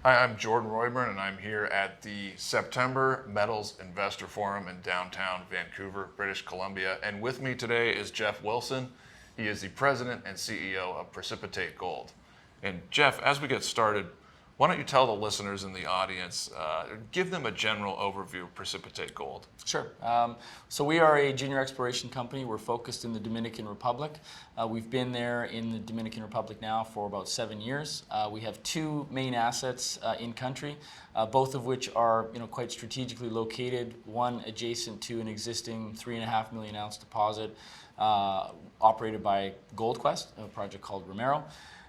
Hi, I'm Jordan Roy-Byrne, and I'm here at the September Metals Investor Forum in downtown Vancouver, British Columbia. And with me today is Jeff Wilson. He is the president and CEO of Precipitate Gold. And Jeff, as we get started, why don't you tell the listeners in the audience, give them a general overview of Precipitate Gold? Sure. So we are a junior exploration company. We're focused in the Dominican Republic. We've been there in the Dominican Republic now for about 7 years. We have two main assets in country, both of which are quite strategically located. One adjacent to an existing 3.5 million ounce deposit operated by GoldQuest, a project called Romero.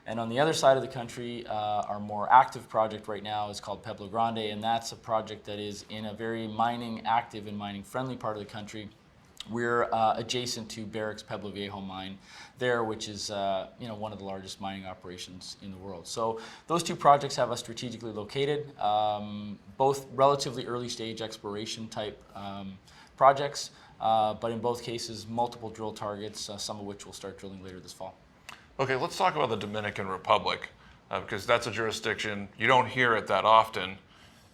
And on the other side of the country, our more active project right now is called Pueblo Grande, and that's a project that is in a very mining active and mining friendly part of the country. We're adjacent to Barrick's Pueblo Viejo mine there, which is one of the largest mining operations in the world. So those two projects have us strategically located, both relatively early stage exploration type projects, but in both cases multiple drill targets, some of which we'll start drilling later this fall. Okay, let's talk about the Dominican Republic, because that's a jurisdiction, you don't hear it that often.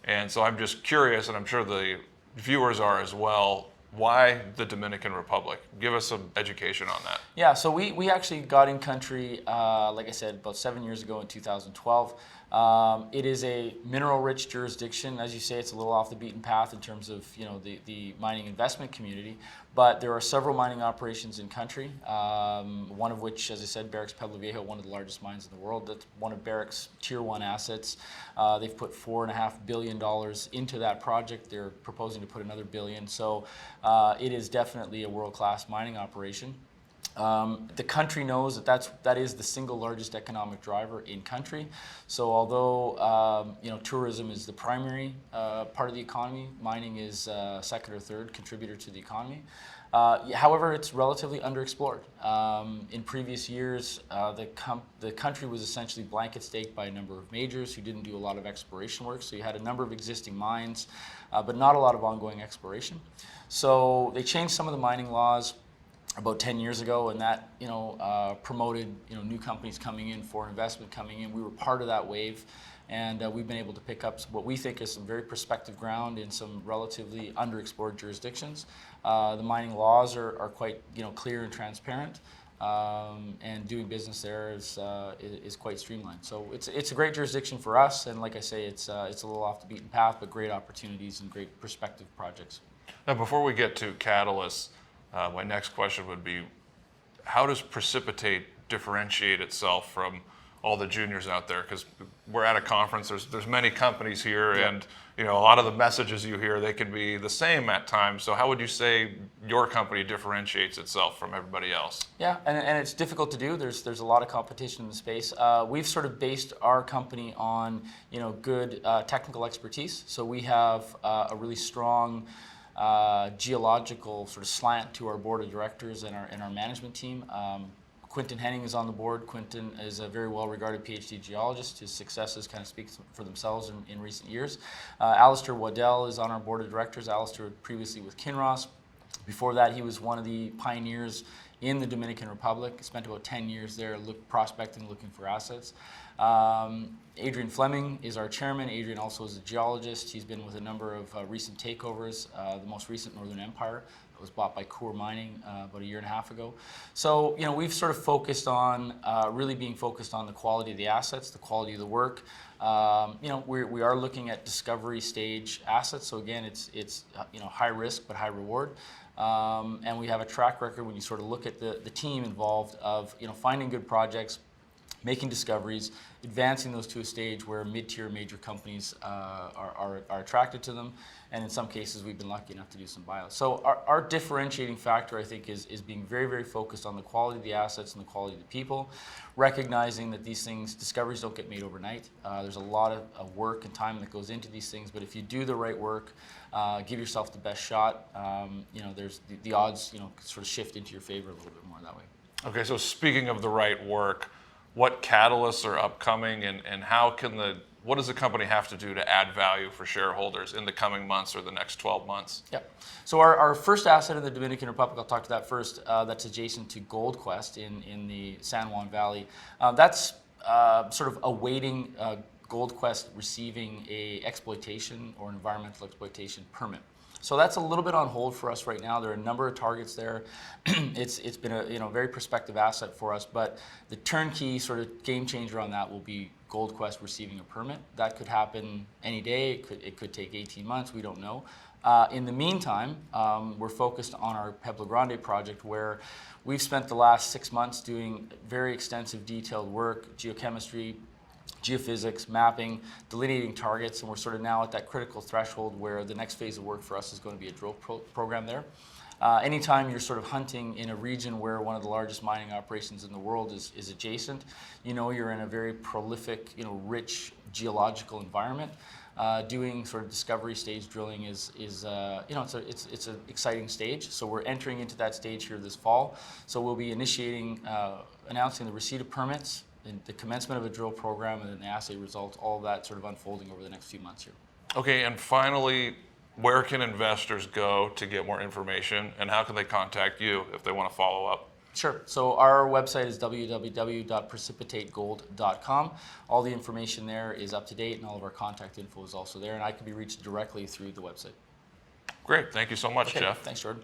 And so I'm just curious, and I'm sure the viewers are as well, why the Dominican Republic? Give us some education on that. Yeah, so we actually got in country, like I said, about 7 years ago in 2012. It is a mineral-rich jurisdiction. As you say, it's a little off the beaten path in terms of the mining investment community, but there are several mining operations in country, one of which, as I said, Barrick's Pueblo Viejo, one of the largest mines in the world. That's one of Barrick's Tier 1 assets. They've put $4.5 billion into that project. They're proposing to put another $1 billion. So it is definitely a world-class mining operation. The country knows that is the single largest economic driver in country. So although tourism is the primary part of the economy, mining is second or third contributor to the economy. However, it's relatively underexplored. In previous years, the country was essentially blanket staked by a number of majors who didn't do a lot of exploration work. So you had a number of existing mines, but not a lot of ongoing exploration. So they changed some of the mining laws about 10 years ago, and that promoted new companies coming in, foreign investment coming in. We were part of that wave, and we've been able to pick up what we think is some very prospective ground in some relatively underexplored jurisdictions. The mining laws are quite clear and transparent, and doing business there is quite streamlined. So it's a great jurisdiction for us, and like I say, it's a little off the beaten path, but great opportunities and great prospective projects. Now, before we get to catalysts, my next question would be, how does Precipitate differentiate itself from all the juniors out there? Because we're at a conference, there's many companies here, yeah. And a lot of the messages you hear, they can be the same at times. So how would you say your company differentiates itself from everybody else? Yeah, and it's difficult to do. There's a lot of competition in the space. We've sort of based our company on good technical expertise. So we have a really strong geological sort of slant to our board of directors and our management team. Quinton Henning is on the board. Quinton is a very well-regarded PhD geologist. His successes kind of speak for themselves in recent years. Alistair Waddell is on our board of directors. Alistair previously with Kinross. Before that, he was one of the pioneers in the Dominican Republic. Spent about 10 years there prospecting, looking for assets. Adrian Fleming is our chairman. Adrian also is a geologist. He's been with a number of recent takeovers, the most recent Northern Empire. It was bought by Coeur Mining about 1.5 years ago. So, we've sort of focused on, really being focused on the quality of the assets, the quality of the work. We are looking at discovery stage assets. So again, it's high risk but high reward. And we have a track record when you sort of look at the team involved of, finding good projects, making discoveries, advancing those to a stage where mid-tier major companies are attracted to them, and in some cases we've been lucky enough to do some buyouts. So our differentiating factor, I think, is being very, very focused on the quality of the assets and the quality of the people, recognizing that these discoveries don't get made overnight. There's a lot of work and time that goes into these things, but if you do the right work, give yourself the best shot, there's the odds, sort of shift into your favor a little bit more that way. Okay, so speaking of the right work, what catalysts are upcoming, and what does the company have to do to add value for shareholders in the coming months or the next 12 months? Yeah. So our first asset in the Dominican Republic, I'll talk to that first, that's adjacent to GoldQuest in the San Juan Valley. That's sort of awaiting Gold Quest receiving a exploitation or environmental exploitation permit. So that's a little bit on hold for us right now. There are a number of targets there. It's been a very prospective asset for us, but the turnkey sort of game changer on that will be Gold Quest receiving a permit. That could happen any day. It could take 18 months. We don't know. In the meantime, we're focused on our Pueblo Grande project, where we've spent the last 6 months doing very extensive detailed work, geochemistry, geophysics, mapping, delineating targets, and we're sort of now at that critical threshold where the next phase of work for us is going to be a drill program there. Anytime you're sort of hunting in a region where one of the largest mining operations in the world is adjacent, you're in a very prolific, rich geological environment. Doing sort of discovery stage drilling is it's an exciting stage. So we're entering into that stage here this fall. So we'll be announcing the receipt of permits, the commencement of a drill program, and then the assay results, all of that sort of unfolding over the next few months here. Okay, and finally, where can investors go to get more information, and how can they contact you if they want to follow up? Sure. So our website is www.precipitategold.com. All the information there is up to date, and all of our contact info is also there, and I can be reached directly through the website. Great. Thank you so much, Okay. Jeff. Thanks, Jordan.